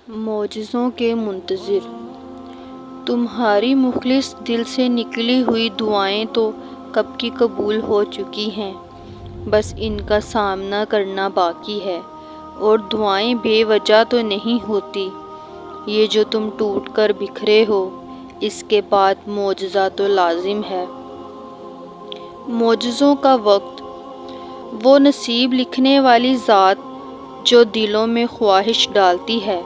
معجزوں کے منتظر، تمہاری مخلص دل سے نکلی ہوئی دعائیں تو کب کی قبول ہو چکی ہیں، بس ان کا سامنا کرنا باقی ہے۔ اور دعائیں بے وجہ تو نہیں ہوتی، یہ جو تم ٹوٹ کر بکھرے ہو، اس کے بعد معجزہ تو لازم ہے۔ معجزوں کا وقت، وہ نصیب لکھنے والی ذات جو دلوں میں خواہش ڈالتی ہے،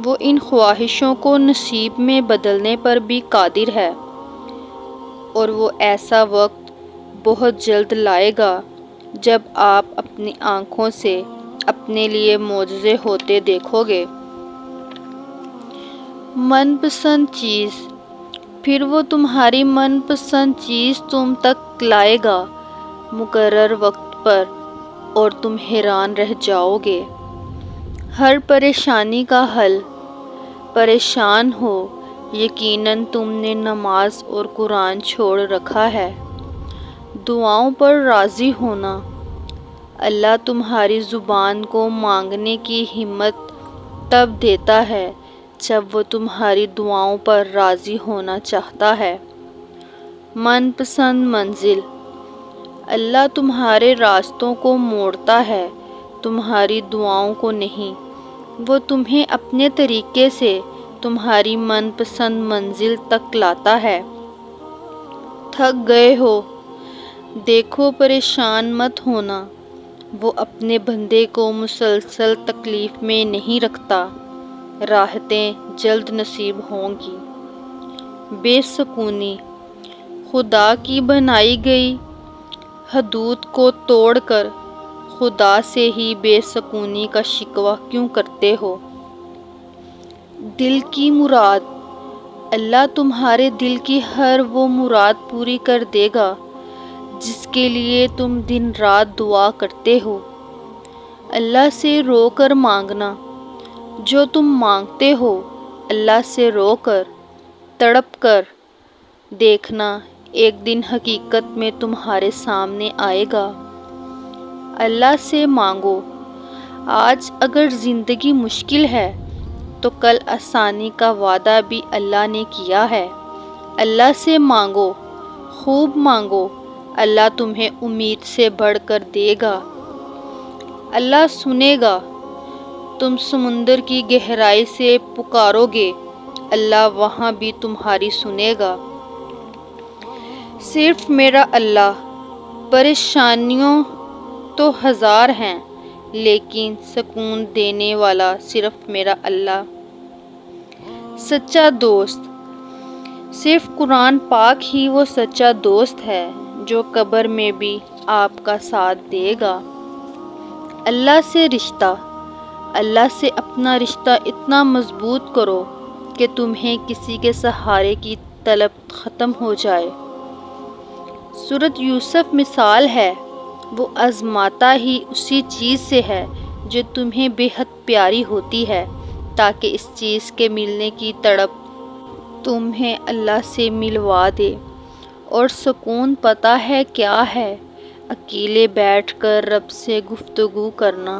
وہ ان خواہشوں کو نصیب میں بدلنے پر بھی قادر ہے، اور وہ ایسا وقت بہت جلد لائے گا جب آپ اپنی آنکھوں سے اپنے لیے معجزے ہوتے دیکھو گے۔ من پسند چیز، پھر وہ تمہاری من پسند چیز تم تک لائے گا مقرر وقت پر، اور تم حیران رہ جاؤ گے۔ ہر پریشانی کا حل، پریشان ہو، یقیناً تم نے نماز اور قرآن چھوڑ رکھا ہے۔ دعاؤں پر راضی ہونا، اللہ تمہاری زبان کو مانگنے کی ہمت تب دیتا ہے جب وہ تمہاری دعاؤں پر راضی ہونا چاہتا ہے۔ من پسند منزل، اللہ تمہارے راستوں کو موڑتا ہے، تمہاری دعاؤں کو نہیں۔ وہ تمہیں اپنے طریقے سے تمہاری من پسند منزل تک لاتا ہے۔ تھک گئے ہو، دیکھو پریشان مت ہونا، وہ اپنے بندے کو مسلسل تکلیف میں نہیں رکھتا، راحتیں جلد نصیب ہوں گی۔ بے سکونی، خدا کی بنائی گئی حدود کو توڑ کر خدا سے ہی بے سکونی کا شکوہ کیوں کرتے ہو؟ دل کی مراد، اللہ تمہارے دل کی ہر وہ مراد پوری کر دے گا جس کے لیے تم دن رات دعا کرتے ہو۔ اللہ سے رو کر مانگنا، جو تم مانگتے ہو اللہ سے رو کر، تڑپ کر دیکھنا، ایک دن حقیقت میں تمہارے سامنے آئے گا۔ اللہ سے مانگو، آج اگر زندگی مشکل ہے تو کل آسانی کا وعدہ بھی اللہ نے کیا ہے۔ اللہ سے مانگو، خوب مانگو، اللہ تمہیں امید سے بڑھ کر دے گا۔ اللہ سنے گا، تم سمندر کی گہرائی سے پکارو گے، اللہ وہاں بھی تمہاری سنے گا۔ صرف میرا اللہ، پریشانیوں تو ہزار ہیں لیکن سکون دینے والا صرف میرا اللہ۔ سچا دوست، صرف قرآن پاک ہی وہ سچا دوست ہے جو قبر میں بھی آپ کا ساتھ دے گا۔ اللہ سے رشتہ، اللہ سے اپنا رشتہ اتنا مضبوط کرو کہ تمہیں کسی کے سہارے کی طلب ختم ہو جائے۔ سورۃ یوسف مثال ہے، وہ آزماتا ہی اسی چیز سے ہے جو تمہیں بے حد پیاری ہوتی ہے، تاکہ اس چیز کے ملنے کی تڑپ تمہیں اللہ سے ملوا دے۔ اور سکون پتہ ہے کیا ہے؟ اکیلے بیٹھ کر رب سے گفتگو کرنا۔